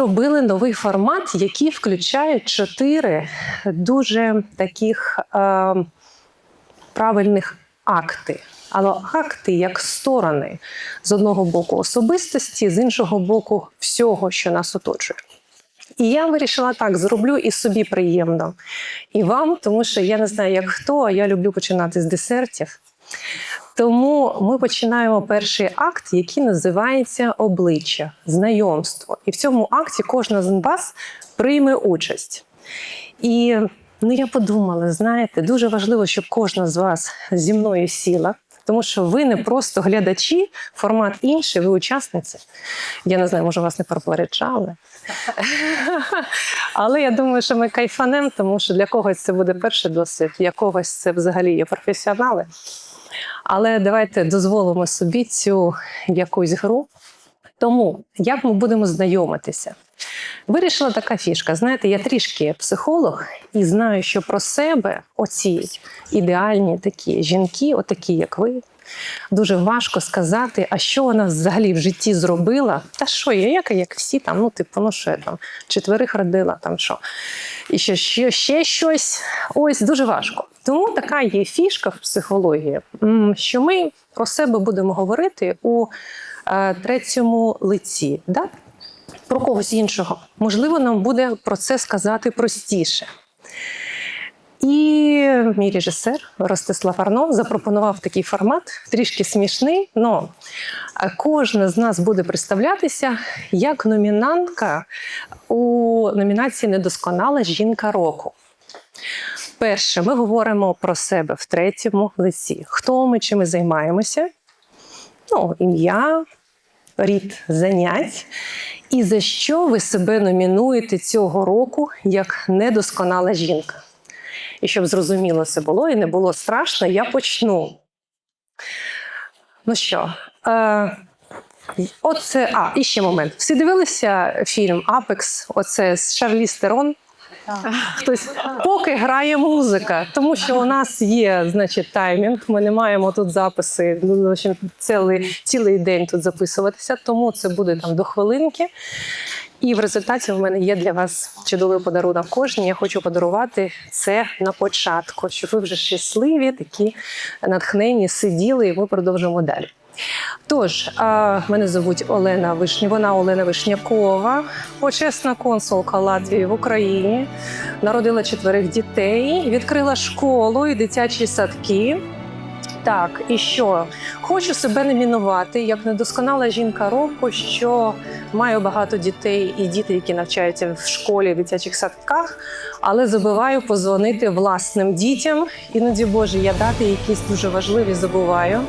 зробили новий формат, який включає 4 дуже таких правильних акти. Але акти як сторони. З одного боку особистості, з іншого боку всього, що нас оточує. І я вирішила так, зроблю і собі приємно, і вам, тому що я не знаю, як хто, а я люблю починати з десертів. Тому ми починаємо перший акт, який називається «Обличчя», «Знайомство». І в цьому акті кожна з вас прийме участь. І я подумала, знаєте, дуже важливо, щоб кожна з вас зі мною сіла, тому що ви не просто глядачі, формат інший, ви учасниці. Я не знаю, може вас не попереджали. Але я думаю, що ми кайфанемо, тому що для когось це буде перший досвід, для когось це взагалі є професіонали. Але давайте дозволимо собі цю якусь гру. Тому, як ми будемо знайомитися? Вирішила така фішка. Знаєте, я трішки психолог і знаю, що про себе оці ідеальні такі жінки, отакі, як ви, дуже важко сказати, а що вона взагалі в житті зробила. Та що, я як всі там, що я там, 4 родила, там що. І ще щось. Ось, дуже важко. Тому така є фішка в психології, що ми про себе будемо говорити у третьому лиці, да? Про когось іншого. Можливо, нам буде про це сказати простіше. І мій режисер Ростислав Арно запропонував такий формат, трішки смішний, але кожна з нас буде представлятися як номінантка у номінації «Недосконала жінка року». Перше, ми говоримо про себе в третьому лиці. Хто ми, чим ми займаємося, ім'я, рід занять. І за що ви себе номінуєте цього року як недосконала жінка? І щоб зрозуміло це було і не було страшно, я почну. Ну що, і ще момент. Всі дивилися фільм «Апекс», оце з Шарліз Терон? Хтось, поки грає музика, тому що у нас є, таймінг, ми не маємо тут записи, цілий день тут записуватися, тому це буде там до хвилинки. І в результаті в мене є для вас чудовий подарунок кожній. Я хочу подарувати це на початку, щоб ви вже щасливі, такі натхнені, сиділи, і ми продовжимо далі. Тож, мене звуть Олена Вишнякова, почесна консулка Латвії в Україні, народила 4 дітей, відкрила школу і дитячі садки. Так, і що? Хочу себе номінувати як недосконала жінка року, що маю багато дітей і діти, які навчаються в школі, в дитячих садках, але забуваю подзвонити власним дітям. Іноді, Боже, я дати якісь дуже важливі забуваю.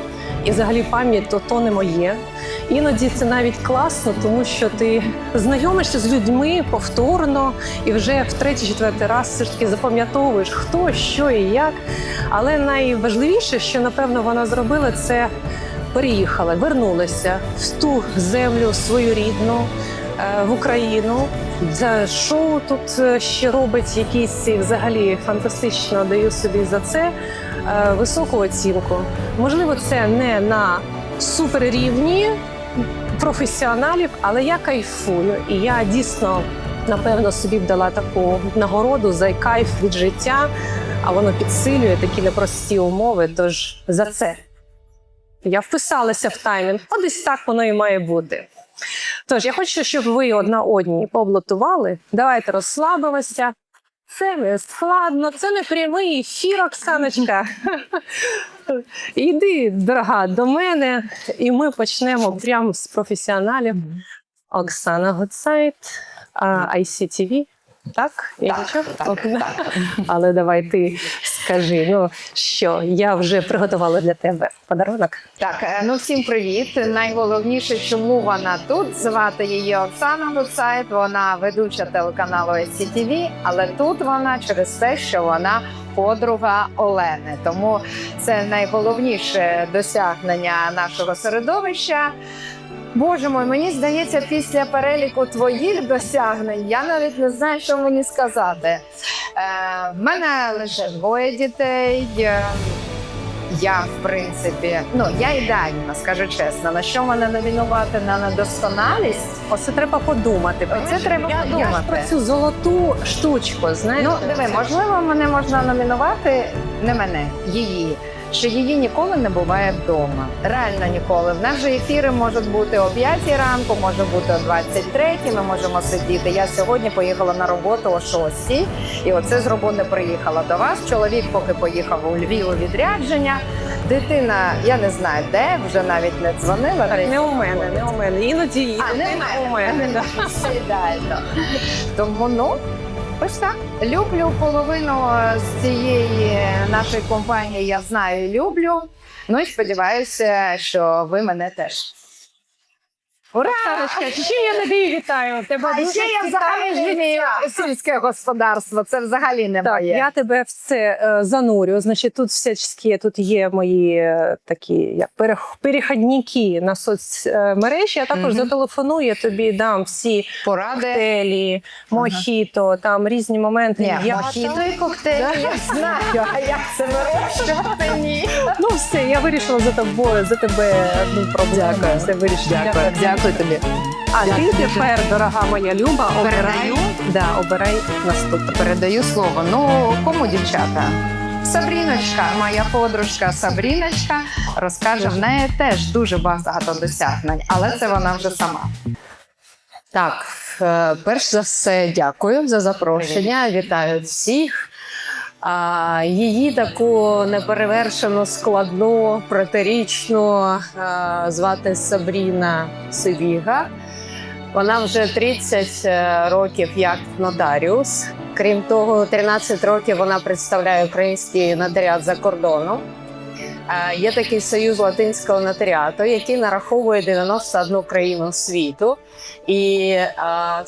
І взагалі пам'ять то не моє. Іноді це навіть класно, тому що ти знайомишся з людьми повторно і вже в 3-4 раз все ж таки запам'ятовуєш, хто, що і як. Але найважливіше, що, напевно, вона зробила, це переїхала, вернулася в ту землю свою рідну, в Україну. За шоу тут ще робить якісь взагалі фантастично, даю собі за це високу оцінку. Можливо, це не на суперрівні професіоналів, але я кайфую. І я дійсно, напевно, собі б дала таку нагороду за кайф від життя, а воно підсилює такі непрості умови, тож за це. Я вписалася в таймінг, десь так воно і має бути. Тож, я хочу, щоб ви одна одній поаплодували. Давайте розслабимося. Це не складно, це не прямий ефір, Оксаночка. Іди, дорога, до мене, і ми почнемо прямо з професіоналів. Оксана Гуцайт, ICTV. Так? Так. Але давай ти скажи, що я вже приготувала для тебе подарунок. Так, всім привіт. Найголовніше, чому вона тут. Звати її Оксана Гуцайт, вона ведуча телеканалу ICTV, але тут вона через те, що вона подруга Олени. Тому це найголовніше досягнення нашого середовища. Боже мой, мені здається, після переліку твоїх досягнень я навіть не знаю, що мені сказати. В мене лише 2 дітей. я, в принципі, я ідеальна, скажу чесно. На що мене номінувати на недосконалість? Оце треба подумати. Оце треба Я ж подумати. про цю золоту штучку, знаєш? Диви, можливо, мене можна номінувати, не мене, її. Що її ніколи не буває вдома. Реально ніколи. В нас же ефіри можуть бути о 5 ранку, може бути о 23, ми можемо сидіти. Я сьогодні поїхала на роботу о 6, і оце з роботи приїхала до вас. Чоловік поки поїхав у Львів у відрядження. Дитина, я не знаю де, вже навіть не дзвонила. Так, не у мене. Іноді їде. Не у мене. Да. Все ідеально. Тому, ось так. Люблю половину з цієї нашої компанії, я знаю і люблю. І сподіваюся, що ви мене теж. Ура! Оксаночка, ще я не вітаю. Тебе А дуже ще я взагалі розумію сільське господарство, це взагалі не Так, моє. я тебе в це занурю. Значить, тут всячески тут є мої такі як перехідники на соцмережі. Я також зателефоную, я тобі дам всі Поради. коктейлі, мохіто, там різні моменти. Ні, мохіто і коктейлі, я знаю, а як це вирощувати? Ні. Ну все, я вирішила за тебе одну проблему. Дякую. Все вирішила. Дякую тобі. А ти тепер, дорога моя Люба, обирай наступне. Передаю слово. Кому дівчата? Сабріночка, моя подружка Сабріночка, розкаже, в неї теж дуже багато досягнень, але це вона вже сама. Так, перш за все, дякую за запрошення, вітаю всіх. Її таку неперевершену, складну, протирічну звати Сабріна Сивіга. Вона вже 30 років як нотаріус. Крім того, 13 років вона представляє український нотаріат за кордоном. Є такий союз латинського нотаріату, який нараховує 91 країну світу. І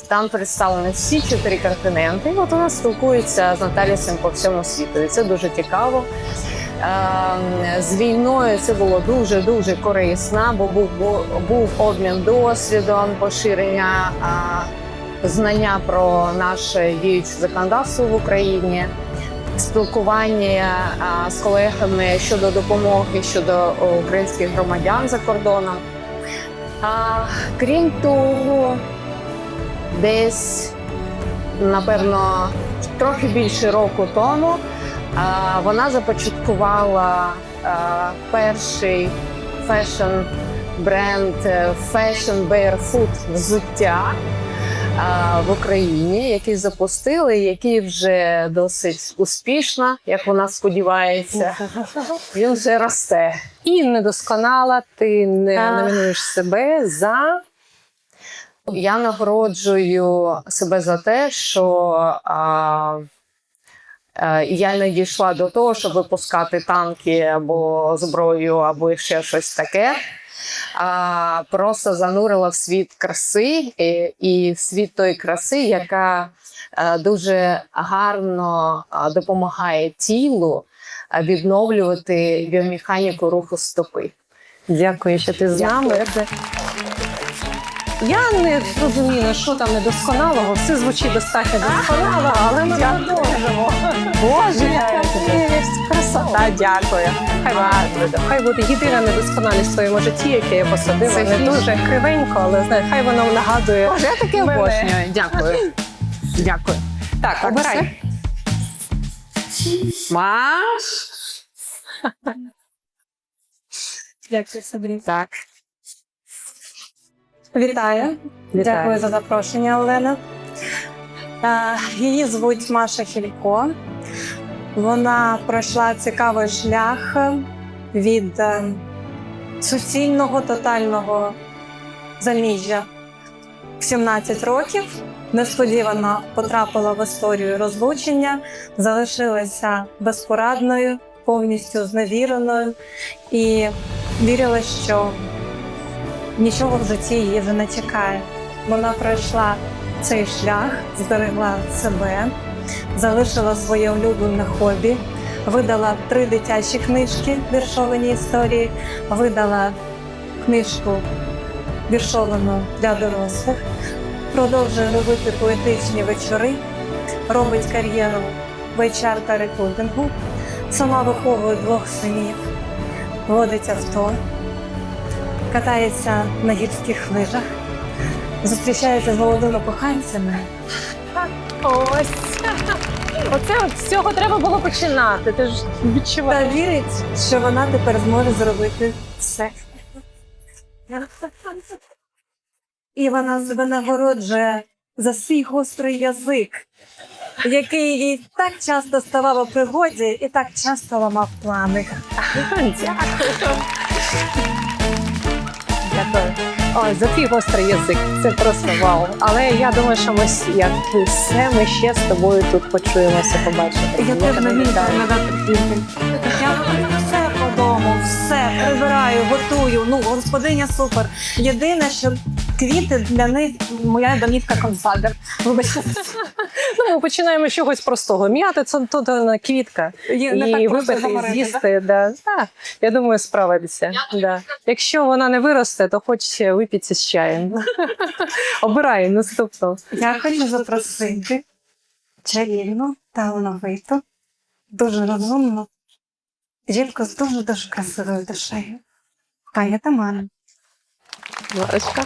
там представлені всі 4 континенти. І от вона спілкується з нотаріусами по всьому світу. І це дуже цікаво. З війною це було дуже-дуже корисно, бо був обмін досвідом, поширення знання про наше діюче законодавство в Україні, спілкування з колегами щодо допомоги щодо українських громадян за кордоном. Крім того, десь, напевно, трохи більше року тому вона започаткувала перший фешн-бренд Fashion Barefoot взуття в Україні, який запустили, який вже досить успішно, як вона сподівається, він вже росте. І недосконала, ти не номінуєш себе за... Я нагороджую себе за те, що я не дійшла до того, щоб випускати танки або зброю, або ще щось таке. Просто занурила в світ краси і в світ тої краси, яка дуже гарно допомагає тілу відновлювати біомеханіку руху стопи. Дякую, що ти з нами. Я не розумію, що там недосконалого, все звучить достатньо досконало, але ми продовжимо. Боже, яка красота, дякую. Хай буде єдина недосконалість в своєму житті, яке я посадила. Не дуже кривенько, але знає, хай воно нагадує. Боже, я таке обожнюю. Дякую. Дякую. Так, обирай. Маш. Дякую, Сабрі. Так. Вітаю. Дякую за запрошення, Олена. Її звуть Маша Хілько. Вона пройшла цікавий шлях від суцільного, тотального заміжжя в 17 років. Несподівано потрапила в історію розлучення, залишилася безпорадною, повністю зневіреною і вірила, що нічого в житті її вже не чекає. Вона пройшла цей шлях, зберегла себе, залишила своє улюблене хобі, видала 3 дитячі книжки «Віршовані історії», видала книжку «Віршовану для дорослих», продовжує робити поетичні вечори, робить кар'єру в HR та рекрутингу, сама виховує 2 синів водить авто, катається на гірських лижах, зустрічається з молодими коханцями. Ось. Оце от з цього треба було починати. Ти ж відчуваєш. Та вірить, що вона тепер зможе зробити все. І вона себе нагороджує за свій гострий язик, який їй так часто ставав у пригоді і так часто ламав плани. Дякую. Ой, за твій гострий язик. Це просто вау. Але я думаю, що ми як і все, ми ще з тобою тут почуємося, побачимо. Я теж не вмію переглядати квіти. Я роблю все по дому, все, прибираю, готую. Ну, господиня супер. Єдине, що квіти для них моя домівка концлагер. Вибачте. Ну, ми починаємо з чогось простого. М'яти це тут квітка. Не так І просто випити, заморити, з'їсти. Да? Да. Я думаю, справитися. Да. Якщо вона не виросте, то хоч випіться з чаєм. Обирай наступну. Я хочу запросити чарівну, талановиту, дуже розумну жінку з дуже-дуже красивою душею. Таня Тамара. Ларочка.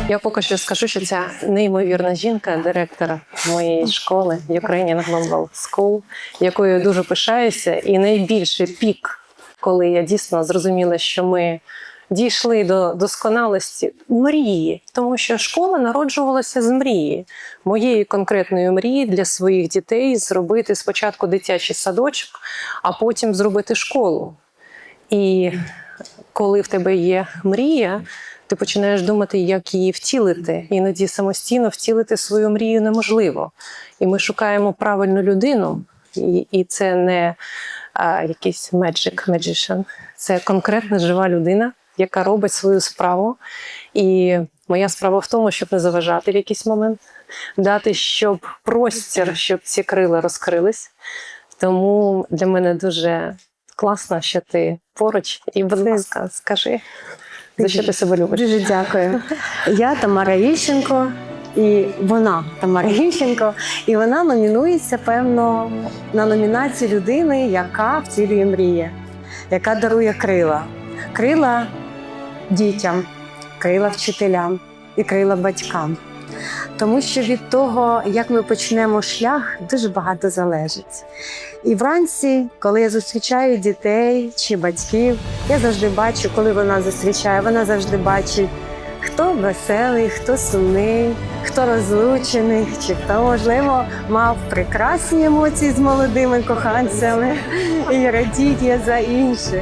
Я поки що скажу, що ця неймовірна жінка, директор моєї школи Ukrainian Global School, якою я дуже пишаюся, і найбільший пік, коли я дійсно зрозуміла, що ми дійшли до досконалості мрії, тому що школа народжувалася з мрії, моєї конкретної мрії для своїх дітей зробити спочатку дитячий садочок, а потім зробити школу. І коли в тебе є мрія, ти починаєш думати, як її втілити. Іноді самостійно втілити свою мрію неможливо. І ми шукаємо правильну людину, і це не якийсь magician. Це конкретна жива людина, яка робить свою справу. І моя справа в тому, щоб не заважати в якийсь момент, дати, щоб простір, щоб ці крила розкрились. Тому для мене дуже класно, що ти поруч. І, будь ласка, скажи, за що ти себе любиш. Дуже дякую. Я Тамара Ільченко, і вона Тамара Ільченко, і вона номінується, певно, на номінацію людини, яка втілює мрії, яка дарує крила. Крила дітям, крила вчителям і крила батькам. Тому що від того, як ми почнемо шлях, дуже багато залежить. І вранці, коли я зустрічаю дітей чи батьків, я завжди бачу, коли вона зустрічає, вона завжди бачить, хто веселий, хто сумний, хто розлучений, чи хто, можливо, мав прекрасні емоції з молодими коханцями і радіє за інших.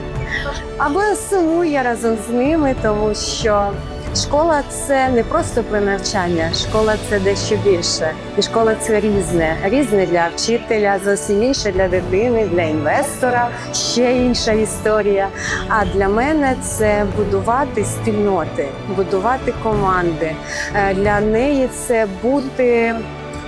Або сумує разом з ними, тому що школа – це не просто про навчання, школа – це дещо більше. І школа – це різне. Різне для вчителя, зовсім інше для дитини, для інвестора, ще інша історія. А для мене це будувати спільноти, будувати команди. Для неї це бути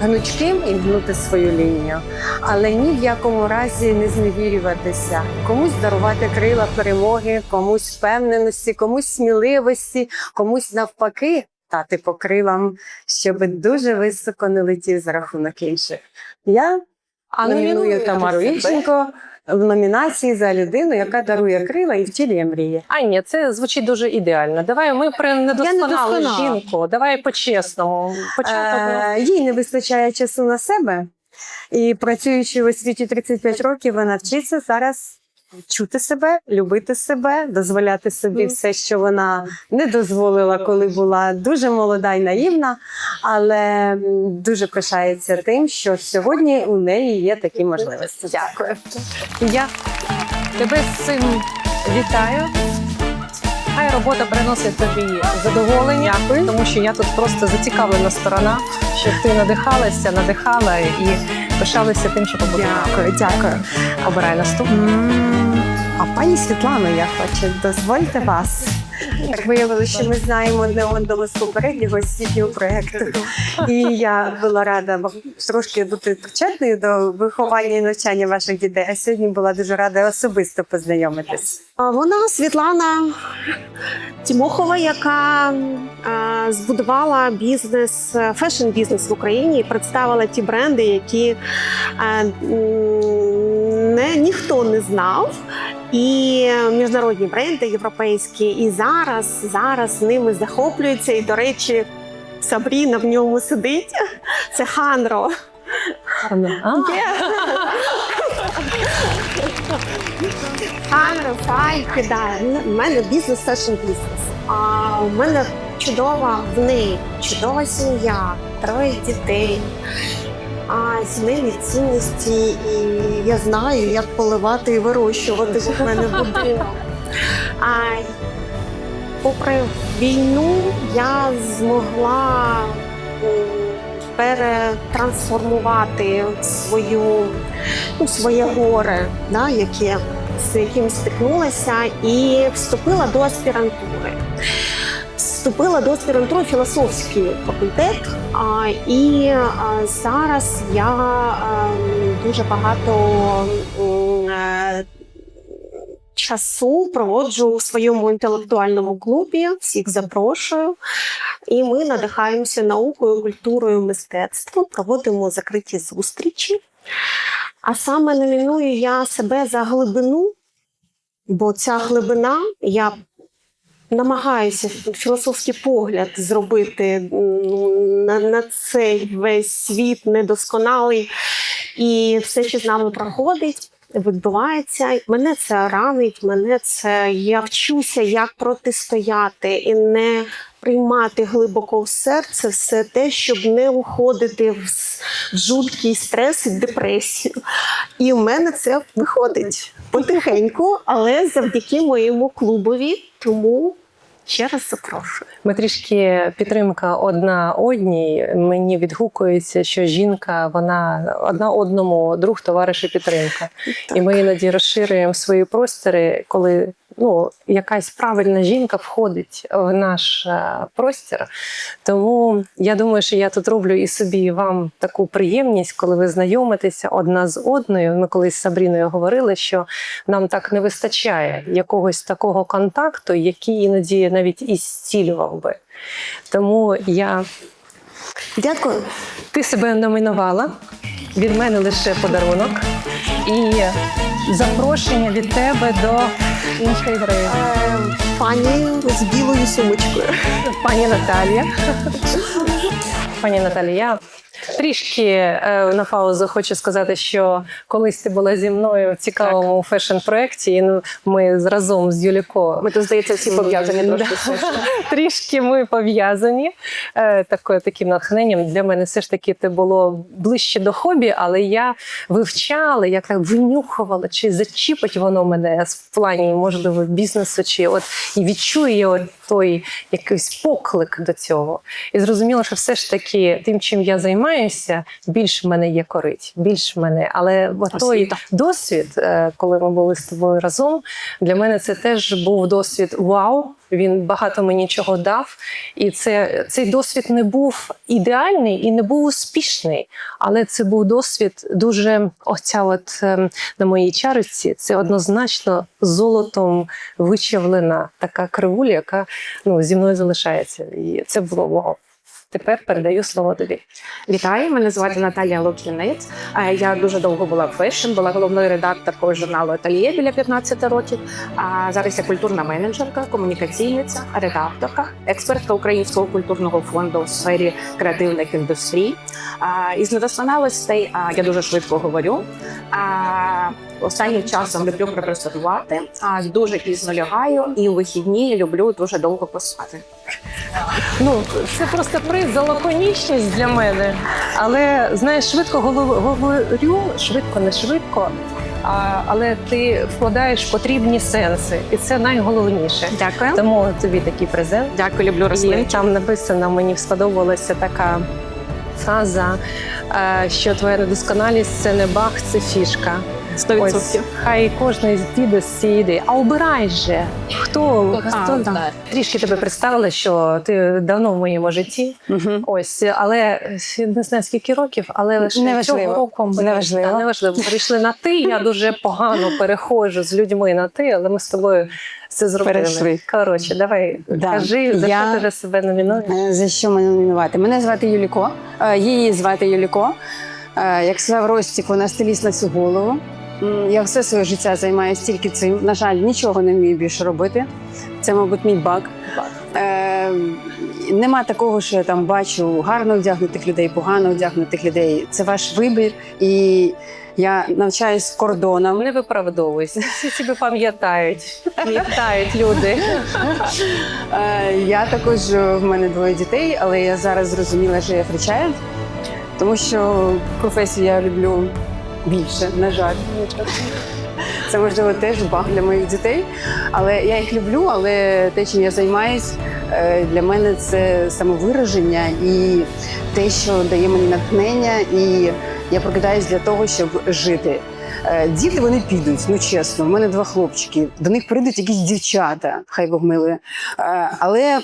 гнучким і гнути свою лінію, але ні в якому разі не зневірюватися. Комусь дарувати крила перемоги, комусь впевненості, комусь сміливості, комусь навпаки дати по крилам, щоб дуже високо не летів за рахунок інших. Я номіную Тамару Ільченко в номінації за людину, яка дарує крила і втілює мрії. А ні, це звучить дуже ідеально. Давай ми про недосконалу недосконала. жінку. Давай по-чесному. Їй не вистачає часу на себе. І працюючи в освіті 35 років, вона вчиться зараз чути себе, любити себе, дозволяти собі все, що вона не дозволила, коли була дуже молода і наївна, але дуже пишається тим, що сьогодні у неї є такі можливості. Дякую. Я тебе з цим вітаю. Хай робота приносить тобі задоволення, тому що я тут просто зацікавлена сторона, щоб ти надихала і пишалася тим, що побудувала. Дякую. Обирай наступну. А пані Світлано, я хочу, дозвольте вас. Так виявилося, що ми знаємо одне одного з попереднього освітнього проєкту. І я була рада трошки бути причетною до виховання і навчання ваших дітей, а сьогодні була дуже рада особисто познайомитись. Вона Світлана Тімохова, яка збудувала бізнес, фешн-бізнес в Україні і представила ті бренди, які мене ніхто не знав. І міжнародні бренди європейські, і зараз ними захоплюються. І, до речі, Сабріна в ньому сидить. Це Ханро. Ханро, Файки, да. У мене бізнес, фешн бізнес. А у мене в неї чудова сім'я, 3 дітей. Сімейні цінності, і я знаю, як поливати і вирощувати в мене будинок. Попри війну, я змогла перетрансформувати своє горе, з яким стикнулася, і вступила до аспірантури. Філософський факультет, і зараз я дуже багато часу проводжу у своєму інтелектуальному клубі, всіх запрошую. І ми надихаємося наукою, культурою, мистецтвом, проводимо закриті зустрічі. А саме номіную я себе за глибину, бо ця глибина, я намагаюся філософський погляд зробити на цей весь світ недосконалий, і все, що з нами проходить, відбувається. Мене це ранить, я вчуся, як протистояти і не приймати глибоко в серце все те, щоб не уходити в жуткий стрес і депресію. І в мене це виходить потихеньку, але завдяки моєму клубові, тому ще раз запрошую. Ми трішки підтримка одна одній. Мені відгукується, що жінка, вона одна одному друг, товариш і підтримка. Так. І ми іноді розширюємо свої простори, коли якась правильна жінка входить в наш простір. Тому я думаю, що я тут роблю і собі, і вам таку приємність, коли ви знайомитеся одна з одною. Ми колись з Сабріною говорили, що нам так не вистачає якогось такого контакту, який іноді навіть і зцілював би. Тому я... Дякую. Ти себе номінувала. Від мене лише подарунок. І запрошення від тебе до іншої гри. Пані з білою сумочкою. Пані Наталія. Пані Наталія, я трішки на паузу хочу сказати, що колись ти була зі мною в цікавому фешн-проєкті, і ми разом з Юліко... Ми тут, здається, всі пов'язані трошки. Трішки ми пов'язані таким натхненням. Для мене все ж таки це було ближче до хобі, але я вивчала, як так винюхувала, чи зачіпить воно мене в плані, можливо, бізнесу, чи і відчує той якийсь поклик до цього. І зрозуміла, що все ж таки тим, чим я займаюся, більш в мене є корить, більш в мене. Але той досвід, коли ми були з тобою разом, для мене це теж був досвід вау. Він багато мені чого дав. І цей досвід не був ідеальний і не був успішний. Але це був досвід дуже, на моїй чарці, це однозначно золотом вичавлена така кривуля, яка зі мною залишається. І це було вау. Тепер передаю слово тобі. Вітаю, мене звати Наталія Лук'янець. Я дуже довго була в фешн, була головною редакторкою журналу «Ательє» біля 15 років. Зараз я культурна менеджерка, комунікаційниця, редакторка, експертка Українського культурного фонду у сфері креативних індустрій. Із недосконалостей я дуже швидко говорю. Останнім часом люблю прокрастинувати, дуже пізно лягаю і у вихідні люблю дуже довго поспати. Це просто приз за лаконічність для мене. Але, знаєш, швидко говорю, швидко, не швидко, але ти вкладаєш потрібні сенси. І це найголовніше. Дякую. Тому тобі такий презент. Дякую, люблю рослинки. І там написано, мені сподобалася така фраза, що твоя недосконалість – це не баг, це фішка. 100%. Ось, хай кожен діде з цієї ідеї. А обирай же, хто трішки тебе представила, що ти давно в моєму житті. Ось, але не знаю скільки років, але лише цього року неважливо. Перейшли на ти. Я дуже погано переходжу з людьми на ти, але ми з тобою це зробили. Перейшли. Коротше, давай, кажи, за що ти вже себе номінуєш? За що мене номінувати? Мене звати Юліко, її звати Юліко. Як сказав Ростік, вона стиліст на всю голову. Я все своє життя займаюся тільки цим. На жаль, нічого не вмію більше робити. Це, мабуть, мій баг. Нема такого, що я там бачу гарно одягнутих людей, погано одягнутих людей. Це ваш вибір. І я навчаюсь кордонам. Не виправдовуйся. Всі тебе пам'ятають люди. Я також, в мене 2 дітей, але я зараз зрозуміла, що я фрічайлд, тому що професію я люблю більше, на жаль. Це, можливо, теж баг для моїх дітей, але я їх люблю, але те, чим я займаюсь, для мене це самовираження і те, що дає мені натхнення, і я прокидаюсь для того, щоб жити. Діти, вони підуть, ну чесно, в мене 2 хлопчики, до них прийдуть якісь дівчата, хай Бог милує. Але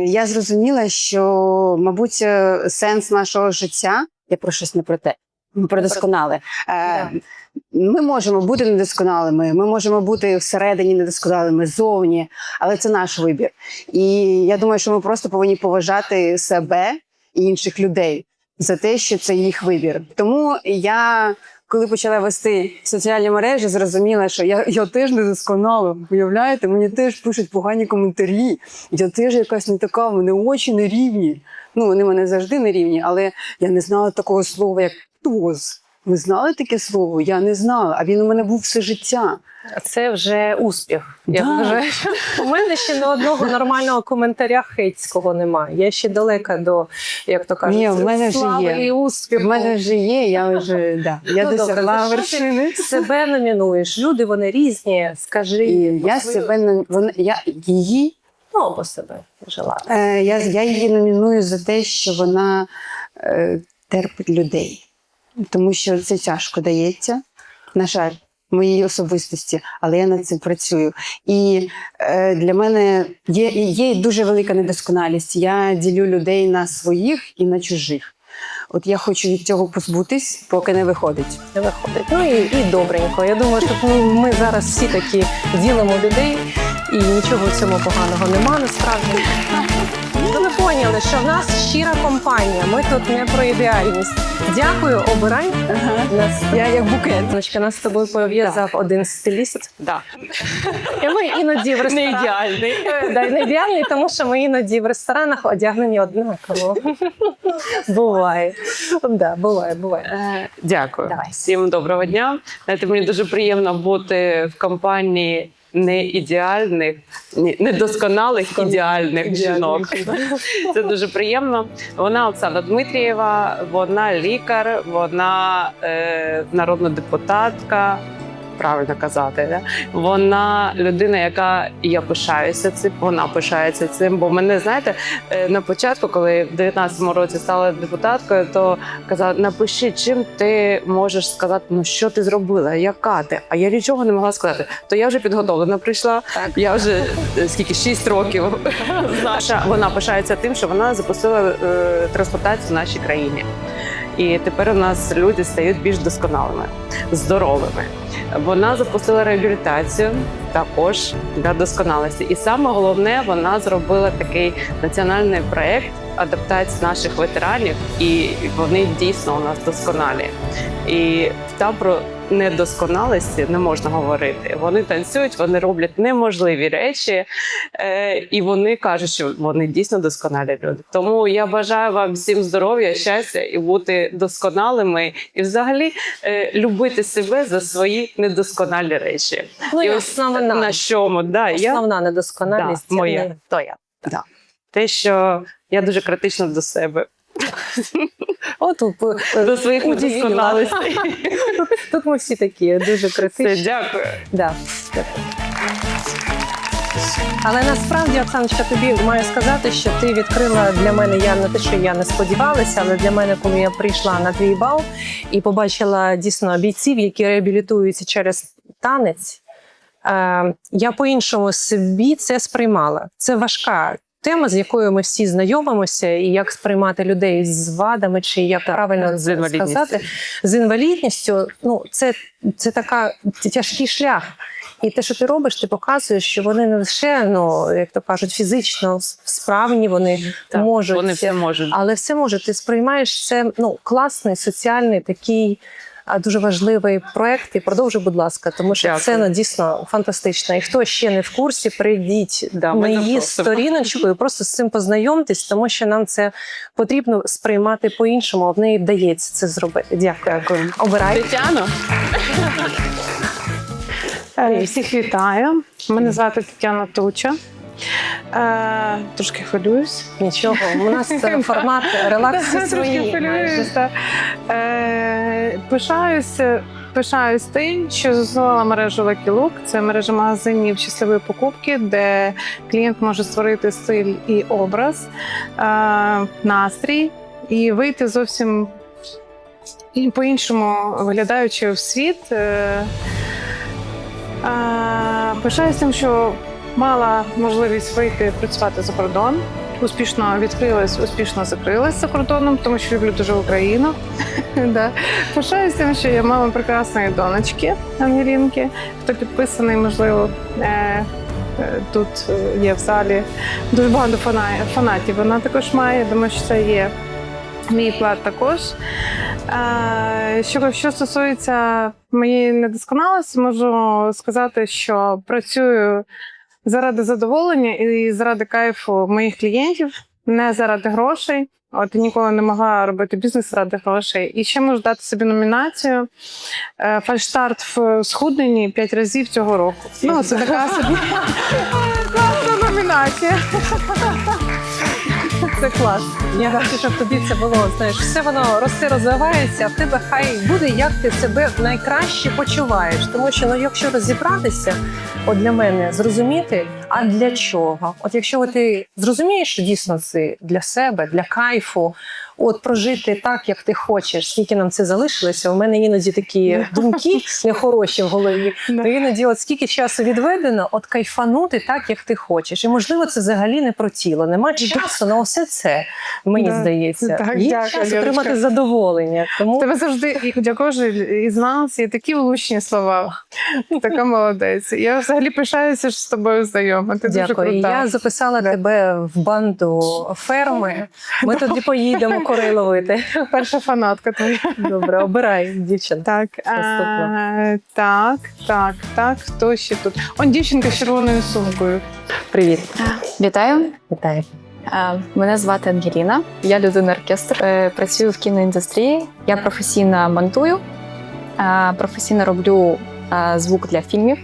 я зрозуміла, що, мабуть, сенс нашого життя, я про щось не про те, про досконале. Ми можемо бути недосконалими, ми можемо бути всередині недосконалими, зовні, але це наш вибір. І я думаю, що ми просто повинні поважати себе і інших людей за те, що це їх вибір. Тому я, коли почала вести соціальні мережі, зрозуміла, що я теж недосконала. Уявляєте, мені теж пишуть погані коментарі. Я теж якась не така, в мене очі не рівні. Ну, вони в мене завжди не рівні, але я не знала такого слова, як «тоз». Ви знали таке слово? Я не знала, а він у мене був все життя. Це вже успіх. Я Да. вважаю. У мене ще ні одного нормального коментаря хейтського немає. Я ще далека до, як то кажуть, Ні, в мене вже слави є. і успіху. В мене вже є, я вже я Ну, досягла добре, за що вершини. ти себе номінуєш? Люди, вони різні, скажи. І я свою- себе її. Ну, або себе жила. Я її номіную за те, що вона терпить людей. Тому що це тяжко дається, на жаль, моїй особистості, але я над цим працюю. І для мене є дуже велика недосконалість. Я ділю людей на своїх і на чужих. От я хочу від цього позбутись, поки не виходить. Не виходить. Ну і добренько. Я думаю, що ми зараз всі такі ділимо людей, і нічого в цьому поганого нема насправді. Ну, ви поняли, що в нас щира компанія. Ми тут не про ідеальність. Дякую, обирай. Нас, Я як букет. Дочка, нас з тобою пов'язав один стиліст. Да. І ми іноді в Не ресторанах... ідеальний. Да, не ідеальний, тому що ми іноді в ресторанах одягнені однаково. Буває. Да, буває. Дякую. Давай. Всім доброго дня. Знаєте, мені дуже приємно бути в компанії не ідеальних, недосконалих ідеальних жінок. Це дуже приємно. Вона Оксана Дмитрієва, вона лікар, вона народна депутатка. Правильно казати, да? Вона людина, яка я пишаюся цим, вона пишається цим. Бо мене, знаєте, на початку, коли в 19-му році стала депутаткою, то казала: напиши, чим ти можеш сказати, ну що ти зробила, яка ти. А я нічого не могла сказати. То я вже підготовлена прийшла. Я вже 6 років. Вона пишається тим, що вона запустила трансплантацію в нашій країні. І тепер у нас люди стають більш досконалими, здоровими. Вона запустила реабілітацію також для досконалості. І саме головне, вона зробила такий національний проєкт адаптації наших ветеранів, і вони дійсно у нас досконалі. І там про недосконалості не можна говорити. Вони танцюють, вони роблять неможливі речі, і вони кажуть, що вони дійсно досконалі люди. Тому я бажаю вам всім здоров'я, щастя і бути досконалими, і взагалі любити себе за свої недосконалі речі. Ну, і і ось основна. на чому, Основна недосконалість Да, моя. не то я. те, що я дуже критична до себе, до своїх удивила. недосконалостей. Тут ми всі такі, дуже Все, критичні. дякую. Да. Але насправді, Оксаночка, тобі маю сказати, що ти відкрила для мене, я не те, що я не сподівалася, але для мене, коли я прийшла на твій бал і побачила дійсно бійців, які реабілітуються через танець, я по-іншому собі це сприймала. Це важка тема, з якою ми всі знайомимося, і як сприймати людей з вадами, чи як правильно З інвалідністю. сказати, з інвалідністю. Ну, це така тяжкий шлях. І те, що ти робиш, ти показуєш, що вони не лише, ну, як то кажуть, фізично справні, вони Так, можуть, вони все можуть. але все можуть. Ти сприймаєш це, ну, класний, соціальний такий дуже важливий проект. І продовжуй, будь ласка, тому що Дякую. це дійсно фантастично. І хто ще не в курсі, прийдіть Да, на ми її запросимо. сторіночку і просто з цим познайомтесь, тому що нам це потрібно сприймати по-іншому. А в неї вдається це зробити. Дякую. Дякую. Обирай. Тетяно. Всіх вітаю. Мене звати Тетяна Туча. Трошки хвилююсь. Нічого, у нас це формат релаксу Трошки свої. хвилююсь. так. Пишаюсь тим, що заснувала мережу Lucky Look. Це мережа магазинів щасливої покупки, де клієнт може створити стиль і образ, настрій і вийти зовсім по-іншому виглядаючи в світ. Пишаюсь тим, що мала можливість вийти працювати за кордон. Успішно відкрилась, успішно закрилась за кордоном, тому що люблю дуже Україну. Да. Пишаюсь тим, що я мама прекрасної донечки Ангелінки. Хто підписаний, можливо, тут є в залі дуже багато фанатів. Вона також має, думаю, що це є мій вклад також. Що стосується моєї недосконалості, можу сказати, що працюю заради задоволення і заради кайфу моїх клієнтів, не заради грошей. От ніколи не могла робити бізнес заради грошей. І ще можу дати собі номінацію «Фальштарт в схудненні 5 разів цього року». Ну, це така собі класна номінація. Це клас. Я хочу, щоб тобі це було, знаєш, все воно росте, розвивається, а в тебе хай буде, як ти себе найкраще почуваєш. Тому що, ну, якщо розібратися, от для мене зрозуміти, а для чого? От якщо ти зрозумієш, що дійсно це для себе, для кайфу, от прожити так, як ти хочеш, скільки нам це залишилося, у мене іноді такі думки нехороші в голові, то іноді от скільки часу відведено, от кайфанути так, як ти хочеш. І можливо, це взагалі не про тіло, нема часу на все це, мені здається. Так, Є дякую, час Юлечка. отримати задоволення. Тому Тебе завжди, і для кожного із нас є такі влучні слова. Така молодець. Я взагалі пишаюся, що з тобою знайома. Ти дуже дякую. крута. Я записала тебе в банду ферми. Ми туди поїдемо кори ловити. Перша фанатка твоя. Добре, обирай, дівчина. Так, так. Хто ще тут? Он дівчинка з червоною сумкою. Привіт. Вітаю, Вітаю. мене звати Ангеліна. Я людина-оркестр. Працюю в кіноіндустрії. Я професійно монтую, професійно роблю звук для фільмів,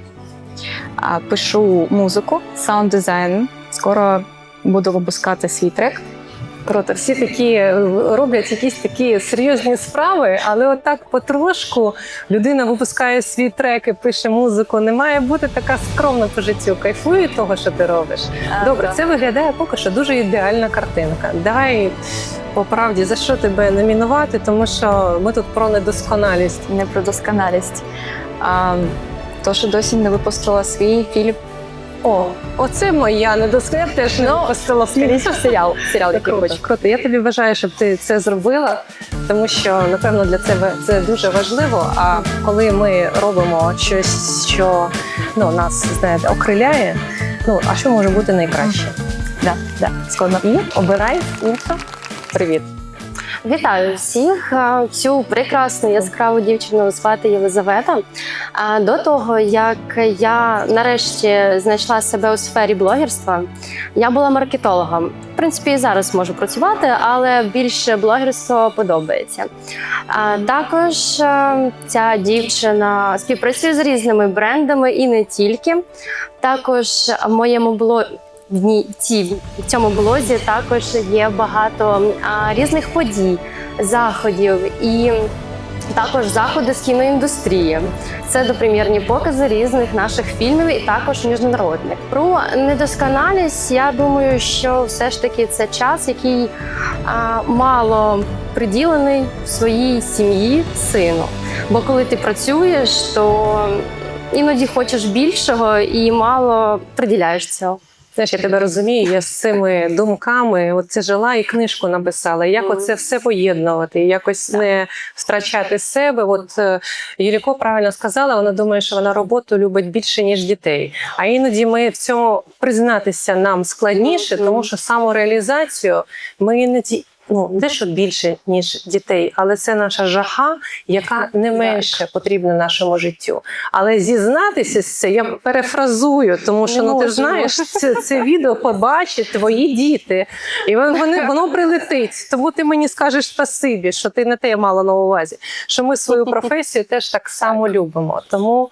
пишу музику, саунд-дизайн. Скоро буду випускати свій трек. Круто. Всі такі роблять якісь такі серйозні справи, але отак потрошку людина випускає свій трек і пише музику. Не має бути така скромна по життю. Кайфує від того, що ти робиш. Добре, так. це виглядає поки що дуже ідеальна картинка. Давай по правді, за що тебе номінувати, тому що ми тут про недосконалість. Не про досконалість. То, що досі не випустила свій фільм. О, оце моя недосконалість. Я теж не випустила Скоріше серіал, який Круто, хочу. круто. Я тобі бажаю, щоб ти це зробила, тому що, напевно, для тебе це дуже важливо. А коли ми робимо щось, що нас, знаєте, окриляє, а що може бути найкраще? Да, складно. І обирай інтро. Привіт. Вітаю всіх! Цю прекрасну яскраву дівчину звати Єлизавета. До того, як я нарешті знайшла себе у сфері блогерства, я була маркетологом. В принципі, і зараз можу працювати, але більше блогерство подобається. Також ця дівчина співпрацює з різними брендами і не тільки. Також в моєму в цьому блозі також є багато різних подій, заходів і також заходи з кіноіндустрії. Це допрем'єрні покази різних наших фільмів і також міжнародних. Про недосконалість, я думаю, що все ж таки це час, який мало приділений своїй сім'ї, сину. Бо коли ти працюєш, то іноді хочеш більшого і мало приділяєш цього. Знаєш, я тебе розумію, я з цими думками оце жила і книжку написала. Як оце все поєднувати, якось не втрачати себе. От Юліко правильно сказала, вона думає, що вона роботу любить більше, ніж дітей. А іноді ми в цьому признатися нам складніше, тому що самореалізацію ми іноді дещо більше, ніж дітей, але це наша жага, яка не менше потрібна нашому життю. Але зізнатися з це я перефразую, тому що ти ж знаєш, це відео побачать твої діти, і воно прилетить. Тому ти мені скажеш спасибі, що ти не те мала на увазі, що ми свою професію теж так само любимо. Тому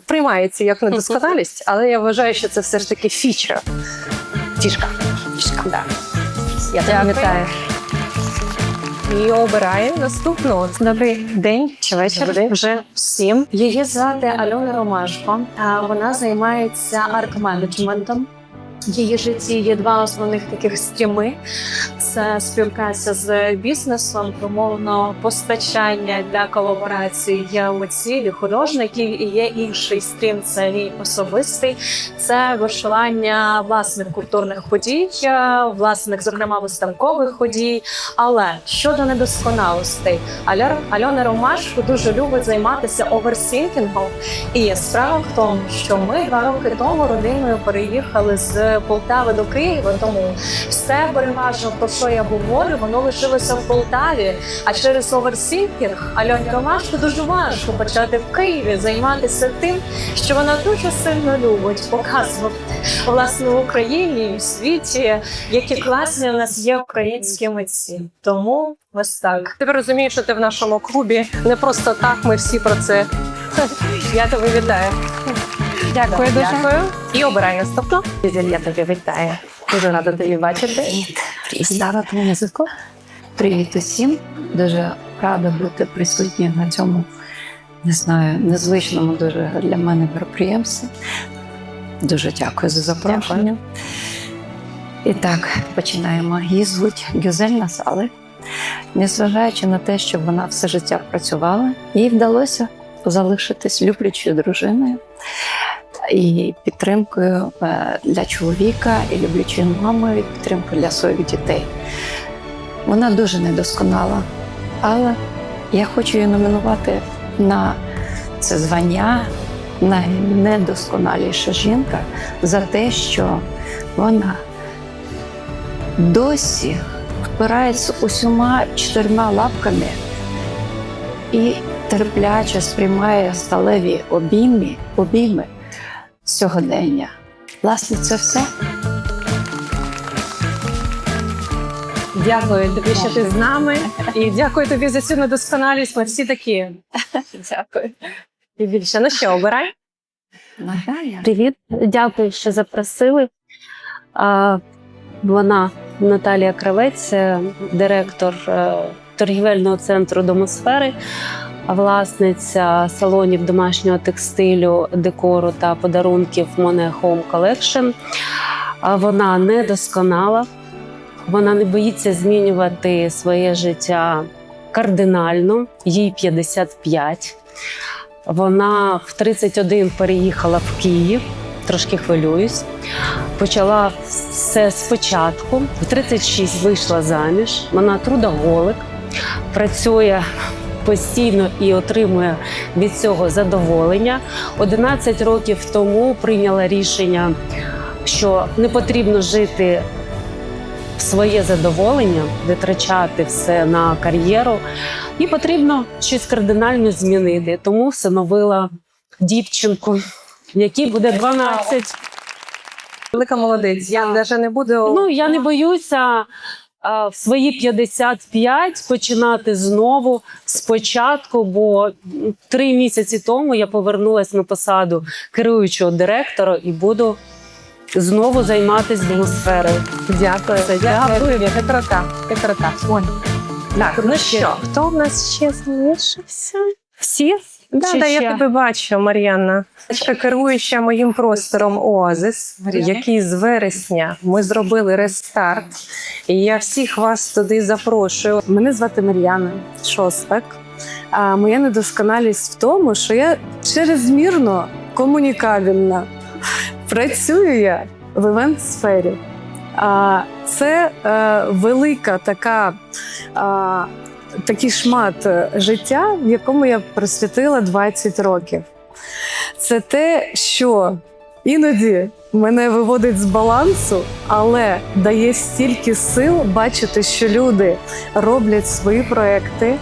приймається як недосконалість, але я вважаю, що це все ж таки фіча. Фішка. Да. Я тебе вітаю. І обирає наступну. Добрий день чи вечір вже всім. Її звати Альона Ромашко. Вона займається арт-менеджментом. В її житті є два основних таких стріми. Це співпраця з бізнесом, умовно постачання для колаборації є у цілі художників, і є інший стрім, це мій особистий. Це вишивання власних культурних подій, власних, зокрема, виставкових подій. Але щодо недосконалостей, Альона Ромашко дуже любить займатися оверсінкінгом. І справа в тому, що ми 2 роки тому родиною переїхали з Полтави до Києва, тому все переважно, про що я говорю, воно лишилося в Полтаві. А через оверсінкінг Альоні Ромашко дуже важко почати в Києві займатися тим, що вона дуже сильно любить, показувати, власне, в Україні і в світі, які класні у нас є українські митці. Тому ось так. Ти розумієш, що ти в нашому клубі не просто так, ми всі про це. Я тебе вітаю. Дякую дуже. Дякую. І обирай наступну. Я тебе вітаю. Дуже рада тебе бачити. Ставити музику. Привіт усім. Дуже рада бути присутня на цьому, не знаю, незвичному дуже для мене мероприємстві. Дуже дякую за запрошення. І так, починаємо. Її звуть Гюзель Насалик. Незважаючи на те, що вона все життя працювала, їй вдалося залишитись люблячою дружиною і підтримкою для чоловіка, і люблячою мамою, і підтримкою для своїх дітей. Вона дуже недосконала, але я хочу її номінувати на це звання найнедосконаліша жінка за те, що вона досі впирається усіма 4 лапками і терпляче сприймає сталеві обійми сьогодення. Власне, це все. Дякую тобі, що ти з нами. І дякую тобі за цю недосконалість. Ми всі такі. Дякую. І більше. Ну що, обирай. Наталя. Привіт, дякую, що запросили. Вона Наталія Кравець, директор торгівельного центру «Домосфери», власниця салонів домашнього текстилю, декору та подарунків Monet Home Collection. Вона недосконала, вона не боїться змінювати своє життя кардинально, їй 55. Вона в 31 переїхала в Київ, трошки хвилююсь. Почала все спочатку, в 36 вийшла заміж, вона трудоголик, працює постійно і отримує від цього задоволення. 11 років тому прийняла рішення, що не потрібно жити в своє задоволення, витрачати все на кар'єру, і потрібно щось кардинально змінити. Тому всиновила дівчинку, якій буде 12. Велика молодець. Я навіть не буду... Я не боюся в свої 55 починати знову спочатку, бо 3 місяці тому я повернулася на посаду керуючого директора і буду знову займатися домосферою. Дякую. Дякую. Петрота. Так, ну що, хто в нас ще залишився? Всі? Да, я тебе бачу, Мар'яна. Керуюча моїм простором «Оазис», який з вересня ми зробили рестарт. І я всіх вас туди запрошую. Мене звати Мар'яна Шостак. А моя недосконалість в тому, що я чрезмірно комунікабельна. Працюю я в івент-сфері. Це велика такий шмат життя, в якому я присвятила 20 років. Це те, що іноді мене виводить з балансу, але дає стільки сил бачити, що люди роблять свої проекти,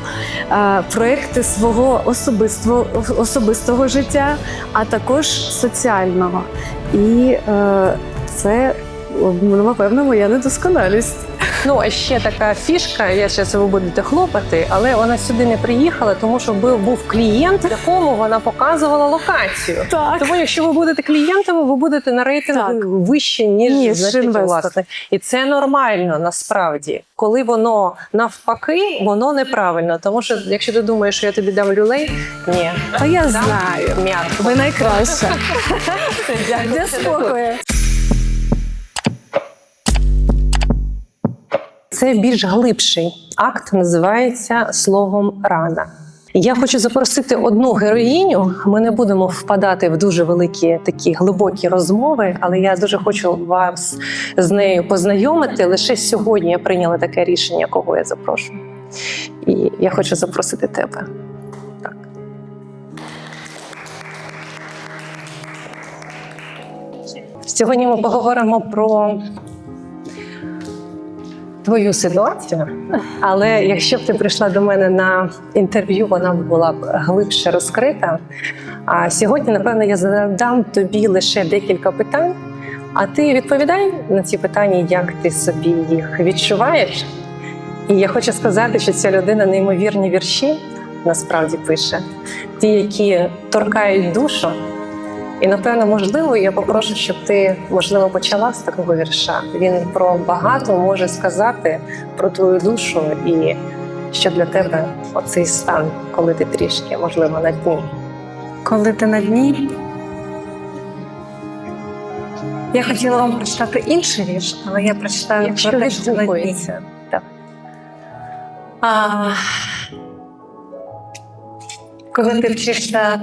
проекти свого особистого життя, а також соціального. І це, напевно, моя недосконалість. Ну, а ще така фішка, я зараз ви будете хлопати, але вона сюди не приїхала, тому що був клієнт, якому вона показувала локацію. Так. Тому якщо ви будете клієнтами, ви будете на рейтингу вище, ніж значить, інвестор. власне. І це нормально, насправді. Коли воно навпаки, воно неправильно. Тому що, якщо ти думаєш, що я тобі дам люлей, ні. А я знаю. М'ятко. Ви найкраща. Для спокою. Це більш глибший акт, називається словом рана. Я хочу запросити одну героїню. Ми не будемо впадати в дуже великі такі глибокі розмови, але я дуже хочу вас з нею познайомити. Лише сьогодні я прийняла таке рішення, кого я запрошую. І я хочу запросити тебе. Так. Сьогодні ми поговоримо про твою ситуацію, але якщо б ти прийшла до мене на інтерв'ю, вона б була б глибше розкрита. А сьогодні, напевно, я задам тобі лише декілька питань, а ти відповідай на ці питання, як ти собі їх відчуваєш. І я хочу сказати, що ця людина неймовірні вірші насправді пише, ті, які торкають душу. І, напевно, можливо, я попрошу, щоб ти, можливо, почала з такого вірша. Він про багато може сказати про твою душу і що для тебе оцей стан, коли ти трішки, можливо, на дні. Коли ти на дні. Я хотіла вам прочитати інший вірш, але я прочитаю Якщо про те, що на дні. відгукується. Так. Коли ти вчишся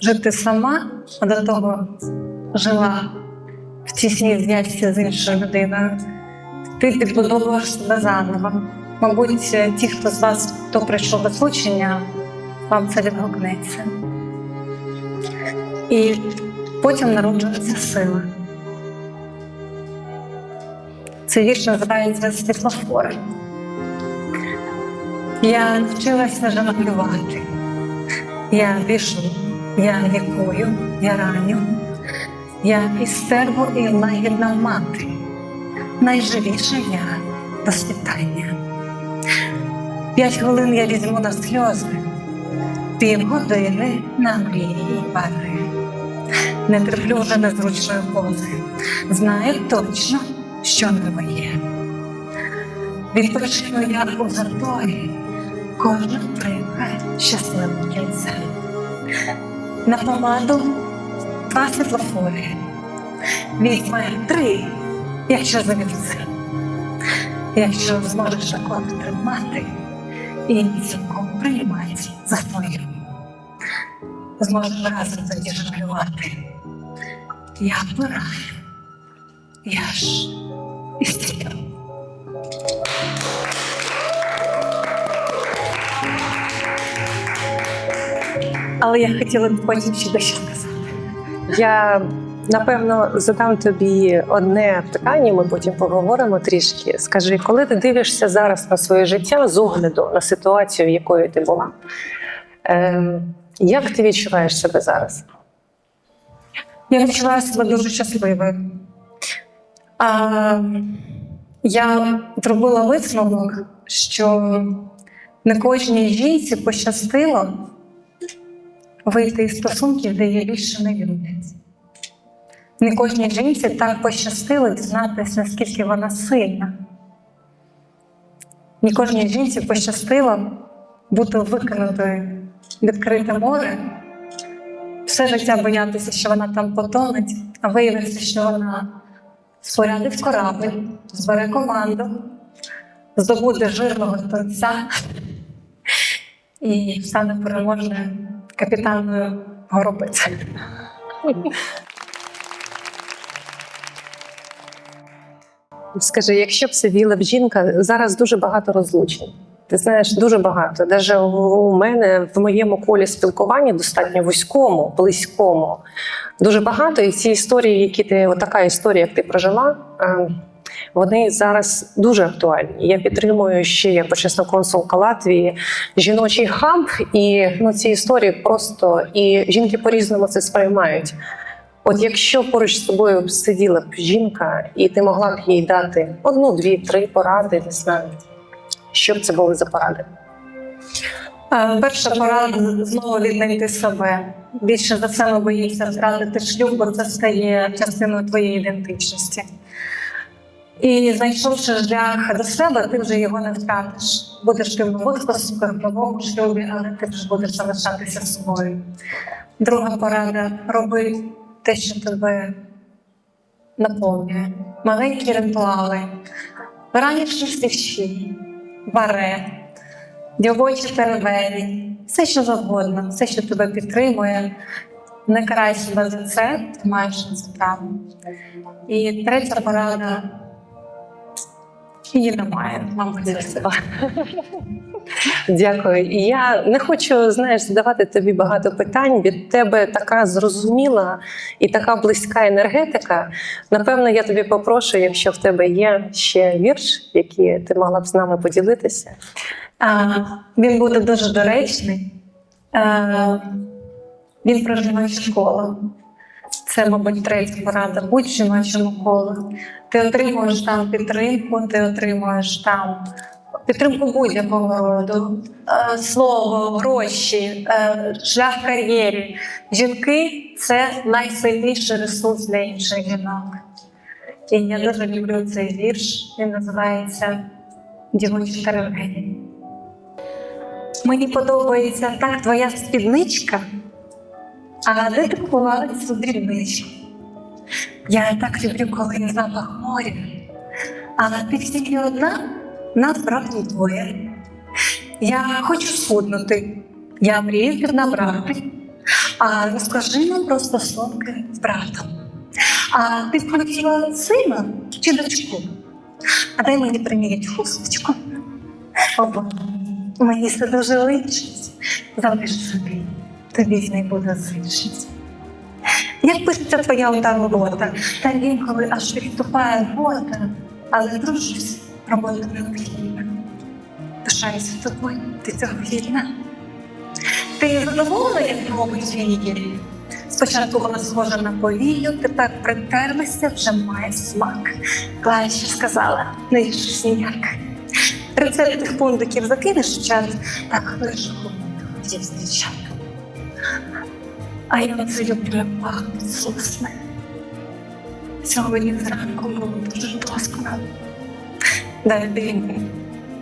жити сама, а до того жила в тісній зв'язці з іншою людиною, ти підбудовуєш себе заново. Мабуть, ті, хто з вас, хто прийшов до случення, вам це відгукнеться. І потім народжується сила. Цей вірш називається «Світлофори». Я навчилася жонглювати. Я біжу, я лікую, я раню. Я і стерво, і лагідна мати. Найживіша я до світання. 5 хвилин я візьму на сльози, півгодини на мрії і пари. Не терплю вже незручної пози, знаю точно, що не моє. Відпочину я у затої, кожна примха щасливим кінцем. На помаду 2 світлофори, візьме 3, якщо завівся. Якщо зможеш акорд тримати і цілком приймати за свою, зможеш разом тоді жонглювати. Я вбираю, я ж ісцілю. Але я хотіла б потім ще дещо сказати. Я, напевно, задам тобі одне питання, ми потім поговоримо трішки. Скажи, коли ти дивишся зараз на своє життя з огляду на ситуацію, якою ти була, як ти відчуваєш себе зараз? Я відчуваю себе дуже щасливою. Я зробила висновок, що не кожній жінці пощастило вийти із стосунків, де її більше не люблять. Не кожній жінці так пощастило дізнатися, наскільки вона сильна. Не кожній жінці пощастило бути викинутою в відкрите море, все життя боятися, що вона там потонеть, а виявиться, що вона спорядить корабль, збере команду, здобуде жирного тунця і стане переможною капітанною горобиці. Скажи, якщо б сиділа б жінка, зараз дуже багато розлучень. Ти знаєш, дуже багато. Навіть у мене, в моєму колі спілкування, достатньо вузькому, близькому, дуже багато. І ці історії, які ти, така історія, як ти прожила, вони зараз дуже актуальні. Я підтримую ще, як почесна консулка Латвії, жіночий хаб, і ці історії просто, і жінки по-різному це сприймають. От якщо поруч з тобою сиділа б жінка, і ти могла б їй дати 1, 2, 3 поради, не знаю, що б це були за поради? Перша порада – знову віднайти себе. Більше за все ми боїмося втратити шлюб, бо це стає частиною твоєї ідентичності. І знайшовши шлях до себе, ти вже його не втратиш. Будеш ти в нових стосунках, в новому шлюбі, але ти вже будеш залишатися собою. Друга порада – роби те, що тебе наповнює. Маленькі ритуали, ранішні свічі, баре, дівочі теревені, все, що завгодно, все, що тебе підтримує. Не карай себе за це, ти маєш на це право. І третя порада – її немає, мабуть, це все. Дякую. І я не хочу, задавати тобі багато питань. Від тебе така зрозуміла і така близька енергетика. Напевно, я тобі попрошу, якщо в тебе є ще вірш, який ти могла б з нами поділитися. Він буде дуже доречний. Він про жіночу коло. Це, мабуть, третя порада. Будь в жіночому колі. Ти отримуєш там підтримку, ти отримуєш там підтримку будь-якого роду, слово, гроші, шлях в кар'єрі. Жінки – це найсильніший ресурс для інших жінок. І я дуже люблю цей вірш. Він називається «Дівочі теревені». Мені подобається так твоя спідничка, а де ти купувала цю дрібничку? Я так люблю, коли є запах моря, але ти тільки одна, нас братом двоє. Я хочу схуднути, я мрію піднабрати, а розкажи нам про стосунки з братом. А ти б хотіла сина чи дочку? А дай мені приміряти хусточку. Оба, мені все дуже личить, залиш собі. Тобі з неї буде зичить. Як пишеться твоя ота робота? Та інколи аж відступає робота, але дружусь, робота необхідна. Пишаюся тобою, ти цього гідна. Ти задоволена, як робить її? Спочатку вона схожа на повію, тепер притерлася, вже має смак. Клая ще сказала, не їж ніяк. Рецепт тих пундиків закинеш в чат, так лише хотів з дівчат. А я це люблю, як пахнуть сосни. Сьогодні зранку було дуже досконало. Дай мені.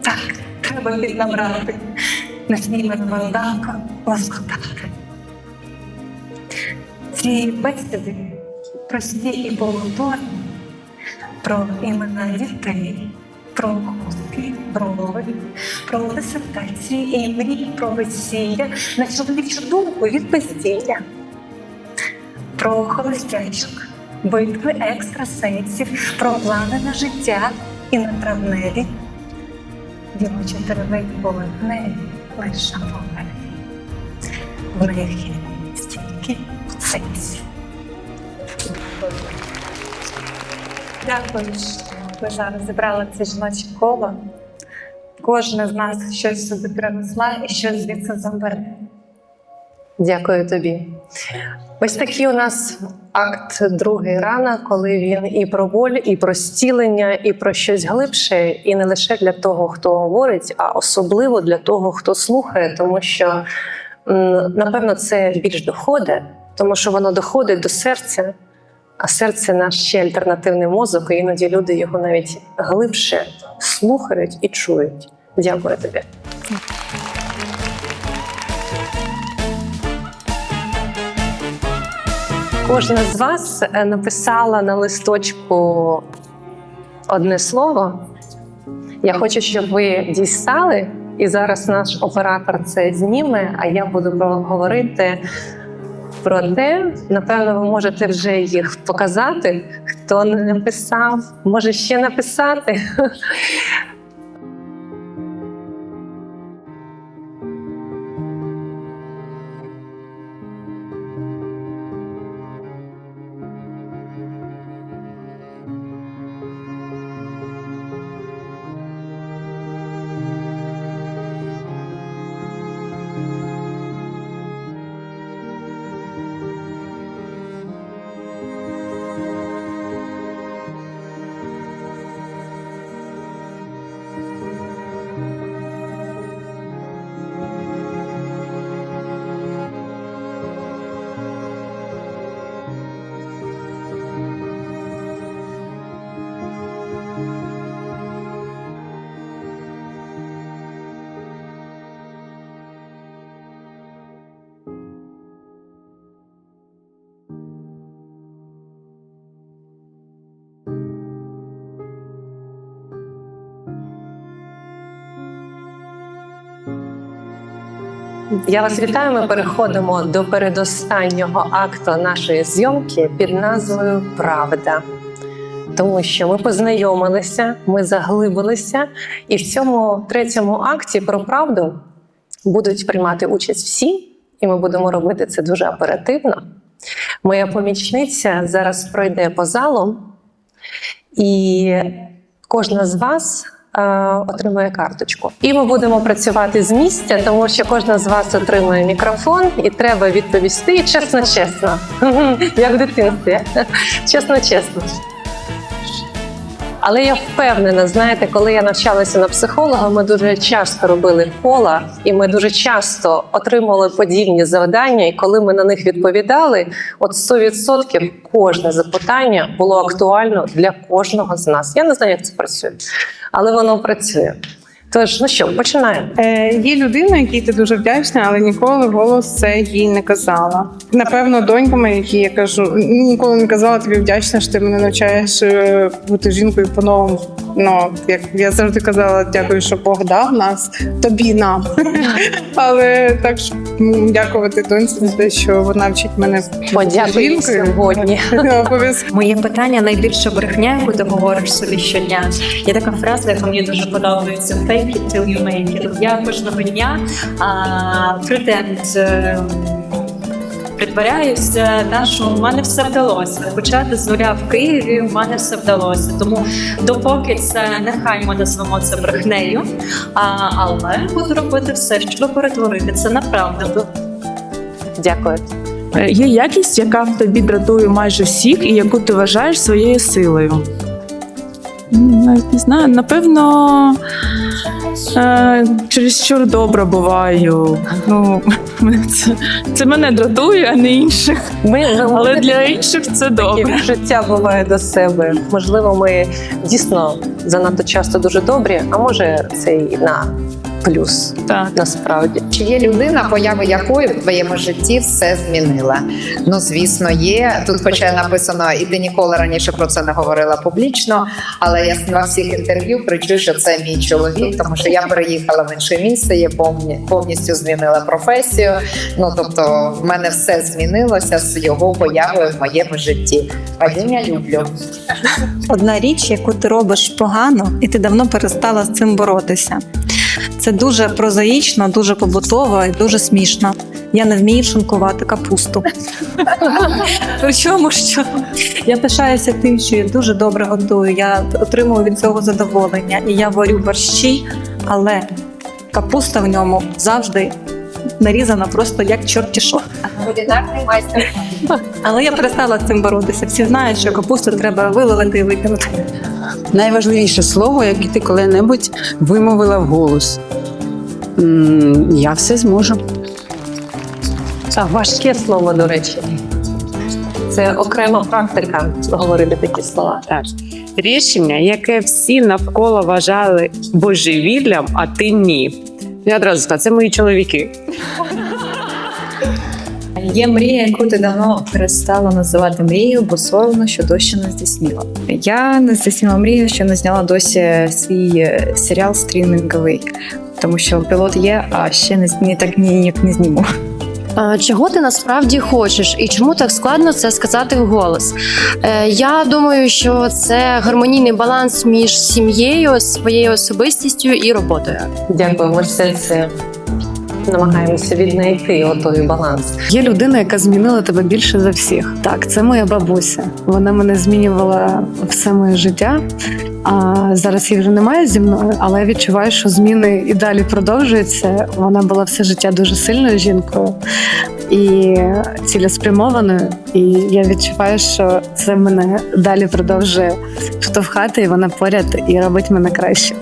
Так, треба піднабрати. Не смійме вандака лоскотати. Ці бесіди прості і побутові, про імена дітей, про хустки, брови, про дисертації і мрії про весілля, на чоловічу думку від безділля, про холостячок, битви екстрасенсів, про плани на життя і на травневі. Дівочі теревені були в неї лише повелі. В них є стільки сенсів. Дякую, що ви зараз зібрали це жіноче коло. Кожна з нас щось собі принесла і щось звідси забере. Дякую тобі. Ось такий у нас акт другий рана, коли він і про боль, і про зцілення, і про щось глибше, і не лише для того, хто говорить, а особливо для того, хто слухає, тому що, напевно, це більш доходить, тому що воно доходить до серця, а серце наш ще альтернативний мозок, і іноді люди його навіть глибше слухають і чують. Дякую тобі. Кожна з вас написала на листочку одне слово. Я хочу, щоб ви дістали, і зараз наш оператор це зніме, а я буду говорити про те, напевно, ви можете вже їх показати, хто не написав, може ще написати. Я вас вітаю. Ми переходимо до передостаннього акту нашої зйомки під назвою «Правда». Тому що ми познайомилися, ми заглибилися, і в цьому третьому акті про правду будуть приймати участь всі, і ми будемо робити це дуже оперативно. Моя помічниця зараз пройде по залу, і кожна з вас отримує карточку. І ми будемо працювати з місця, тому що кожна з вас отримує мікрофон, і треба відповісти чесно-чесно. Як в дитинстві. Чесно-чесно. Але я впевнена, знаєте, коли я навчалася на психолога, ми дуже часто робили кола, і ми дуже часто отримували подібні завдання, і коли ми на них відповідали, от 100% кожне запитання було актуально для кожного з нас. Я не знаю, як це працює, але воно працює. Тож, ну що, починаємо. Є людина, якій ти дуже вдячна, але ніколи вголос це їй не казала. Напевно, доньками, які я кажу, ніколи не казала тобі вдячна, що ти мене навчаєш бути жінкою по-новому. Ну, як я завжди казала, дякую, що Бог дав нас, тобі нам. Але так що дякувати доньці за те, що вона вчить мене Подякую сьогодні. Моє питання найбільша брехня, яку ти говориш собі щодня. Є така фраза, яка мені дуже подобається: fake it till you make it. Я кожного дня притворяюся, що в мене все вдалося. Почати з нуля в Києві в мене все вдалося. Тому допоки це, нехай ми назвемо це брехнею, але буду робити все, щоб перетворити це на правду. Дякую. Є якість, яка в тобі дратує майже всіх і яку ти вважаєш своєю силою? Навіть не знаю. Напевно, чересчур добра буваю. Ну, це мене дратує, а не інших. Але для інших це добре. Життя буває до себе. Можливо, ми дійсно занадто часто дуже добрі, а може це і на плюс. Так. Насправді. Чи є людина, поява якої в твоєму житті все змінила? Ну, звісно, є. Тут, хоча написано, і ти ніколи раніше про це не говорила публічно, але я на всіх інтерв'ю кричу, що це мій чоловік, тому що я переїхала в інше місце, я повністю змінила професію. Ну, тобто, в мене все змінилося з його появою в моєму житті. Вадим я люблю. Одна річ, яку ти робиш погано, і ти давно перестала з цим боротися. Це дуже прозаїчно, дуже побутово і дуже смішно. Я не вмію шинкувати капусту. Причому, що я пишаюся тим, що я дуже добре готую, я отримую від цього задоволення. І я варю борщі, але капуста в ньому завжди нарізана просто як чорті що. Кулінарний майстер. Але я перестала з цим боротися. Всі знають, що капусту треба виловити і викинути. Найважливіше слово, яке ти коли-небудь вимовила вголос. Я все зможу. Це важке слово, до речі. Це окрема практика говорити такі слова. Так. Рішення, яке всі навколо вважали божевіллям, а ти ні. Я одразу сказала, це мої чоловіки. Є мрія, яку ти давно перестала називати мрією, бо соромно, що досі не здійснила. Я не здійснила мрію, що не зняла досі свій серіал стрімінговий, тому що пілот є, а ще ніяк не зніму. Чого ти насправді хочеш і чому так складно це сказати вголос? Я думаю, що це гармонійний баланс між сім'єю, своєю особистістю і роботою. Дякую, ми все це намагаємося віднайти отой баланс. Є людина, яка змінила тебе більше за всіх. Так, це моя бабуся. Вона мене змінювала все моє життя. А зараз її вже немає зі мною, але я відчуваю, що зміни і далі продовжуються. Вона була все життя дуже сильною жінкою і цілеспрямованою. І я відчуваю, що це мене далі продовжує штовхати, і вона поряд і робить мене краще.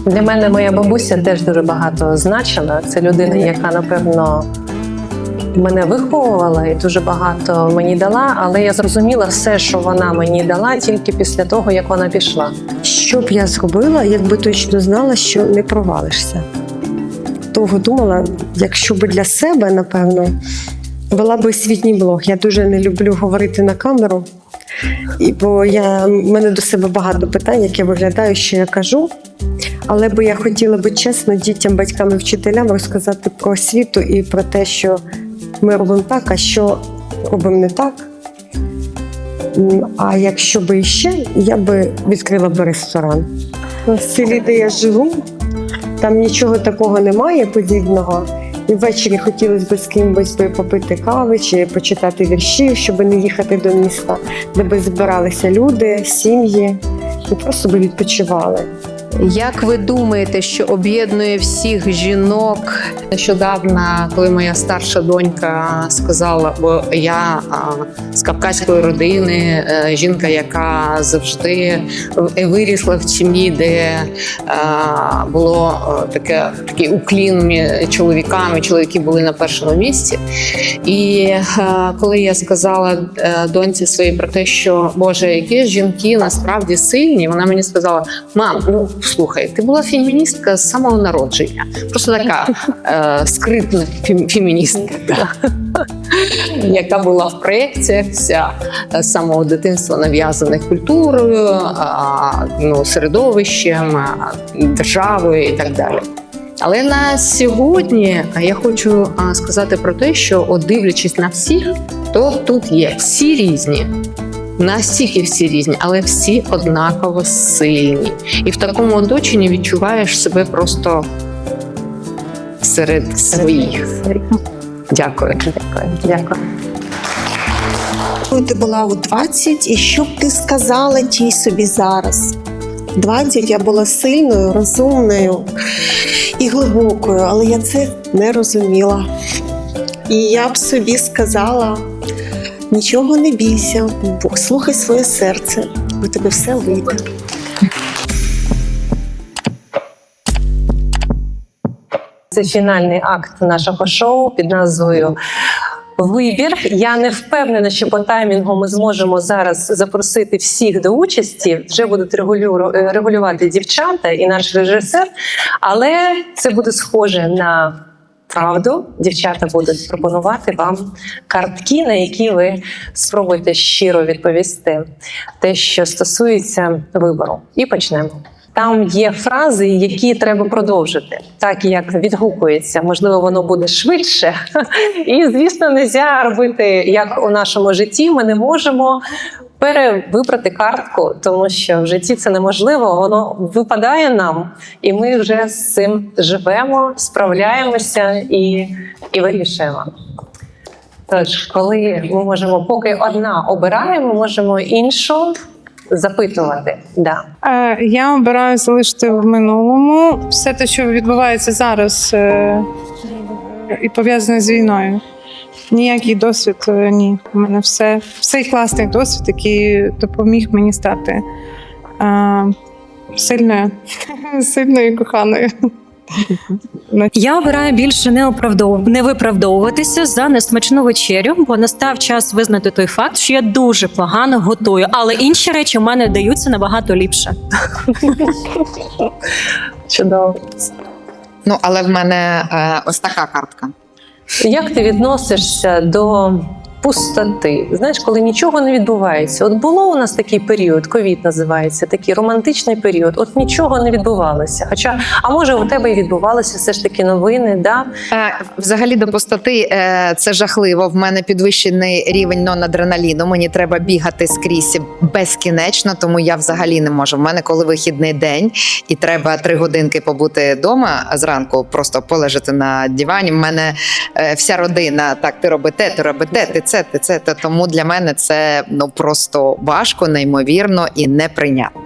Для мене моя бабуся теж дуже багато значила. Це людина, яка, напевно, мене виховувала і дуже багато мені дала, але я зрозуміла все, що вона мені дала, тільки після того, як вона пішла. Що б я зробила, якби точно знала, що не провалишся? Довго думала, якщо би для себе, напевно, вела би освітній блог. Я дуже не люблю говорити на камеру, бо в мене до себе багато питань, як я виглядаю, що я кажу. Але би я хотіла би чесно дітям, батькам і вчителям розказати про освіту і про те, що ми робимо так, а що робимо не так. А якщо би іще, я би відкрила б ресторан. В селі, де я живу, там нічого такого немає подібного. І ввечері хотілося б з кимось попити кави чи почитати вірші, щоб не їхати до міста, де б збиралися люди, сім'ї і просто би відпочивали. Як ви думаєте, що об'єднує всіх жінок? Нещодавно, коли моя старша донька сказала, бо я з кавказької родини, жінка, яка завжди вирісла в сім'ї, де було такий уклін між чоловіками, чоловіки були на першому місці. І коли я сказала доньці своїй про те, що, Боже, які ж жінки насправді сильні, вона мені сказала: мам, ну слухай, ти була феміністка з самого народження. Просто така скритна феміністка, яка була в проєкціях вся з самого дитинства нав'язаних культурою, середовищем, державою і так далі. Але на сьогодні я хочу сказати про те, що, от дивлячись на всіх, то тут є всі різні. Настільки всі різні, але всі однаково сильні. І в такому оточенні відчуваєш себе просто серед своїх. Дякую. Дякую. Коли ти була у 20, і що б ти сказала тій собі зараз? 20 я була сильною, розумною і глибокою, але я це не розуміла. І я б собі сказала: нічого не бійся, слухай своє серце, у тебе все вийде. Це фінальний акт нашого шоу під назвою «Вибір». Я не впевнена, що по таймінгу ми зможемо зараз запросити всіх до участі. Вже будуть регулювати дівчата і наш режисер, але це буде схоже на правду. Дівчата будуть пропонувати вам картки, на які ви спробуєте щиро відповісти те, що стосується вибору. І почнемо. Там є фрази, які треба продовжити, так як відгукується. Можливо, воно буде швидше. І, звісно, не можна робити, як у нашому житті. Ми не можемо перевибрати картку, тому що в житті це неможливо. Воно випадає нам, і ми вже з цим живемо, справляємося і вирішуємо. Тож, коли ми можемо, поки одна обирає, ми можемо іншу запитувати. Да. Я обираю залишити в минулому все те, що відбувається зараз і пов'язане з війною. Ніякий досвід, ні. У мене все класний досвід, який допоміг мені стати сильною і коханою. Я обираю більше не виправдовуватися за несмачну вечерю, бо настав час визнати той факт, що я дуже погано готую, але інші речі в мене вдаються набагато ліпше. Чудово. Ну, але в мене ось така картка. Як ти відносишся до пустоти? Знаєш, коли нічого не відбувається. От було у нас такий період, ковід називається, такий романтичний період. От нічого не відбувалося. Хоча, а може, у тебе і відбувалися все ж таки новини, да? Взагалі до пустоти це жахливо. В мене підвищений рівень норадреналіну. Мені треба бігати скрізь безкінечно, тому я взагалі не можу. В мене коли вихідний день і треба 3 годинки побути вдома зранку, просто полежати на дивані. В мене вся родина: так, ти роби те, ти це. Тому для мене це просто важко, неймовірно і неприйнятно.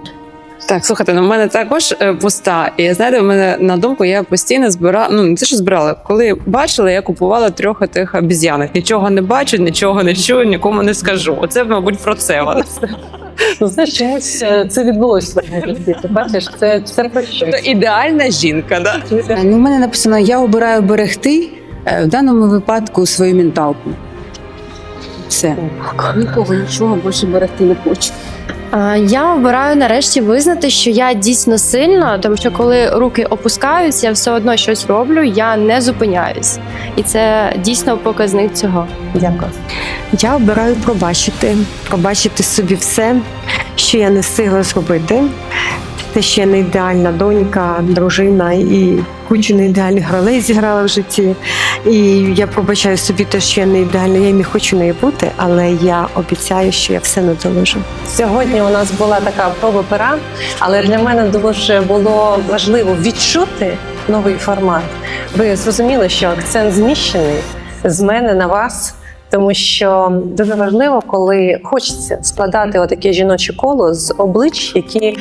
Так, слухайте, в мене також пуста. І знаєте, в мене на думку, я постійно збирала, не те, що збирала, коли бачила, я купувала 3 тих обіз'янок. Нічого не бачу, нічого не чую, нікому не скажу. Оце, мабуть, про це вона. Ну, знаєш, чомусь це відбулося в твоєму житті. Ти бачиш, це про що? Ідеальна жінка, да? У мене написано: я обираю берегти, в даному випадку, свою менталку. Все. Нікого, нічого більше берегти не хочу. Я обираю нарешті визнати, що я дійсно сильна, тому що коли руки опускаються, я все одно щось роблю, я не зупиняюсь. І це дійсно показник цього. Дякую. Я обираю пробачити собі все, що я не встигла зробити, те, що я не ідеальна донька, дружина і кучу неідеальних ролей зіграла в житті. І я пробачаю собі те, що я не ідеальна, я й не хочу нею бути, але я обіцяю, що я все надолужу. Сьогодні у нас була така проба пера, але для мене дуже було важливо відчути новий формат. Ви зрозуміли, що акцент зміщений з мене на вас, тому що дуже важливо, коли хочеться складати отаке жіноче коло з облич, які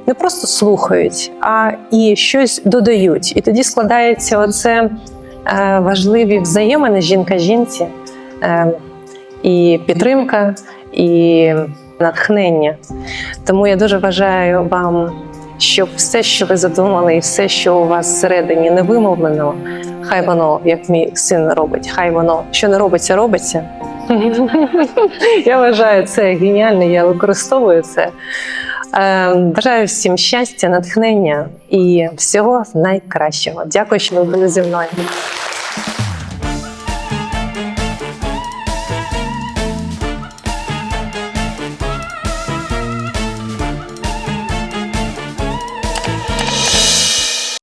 не просто слухають, а і щось додають. І тоді складається оце важливі взаємини жінка-жінці, і підтримка, і натхнення. Тому я дуже бажаю вам, щоб все, що ви задумали, і все, що у вас всередині не вимовлено, хай воно, як мій син робить, хай воно, що не робиться, робиться. Я вважаю це геніально, я використовую це. Бажаю всім щастя, натхнення і всього найкращого. Дякую, що ви були зі мною.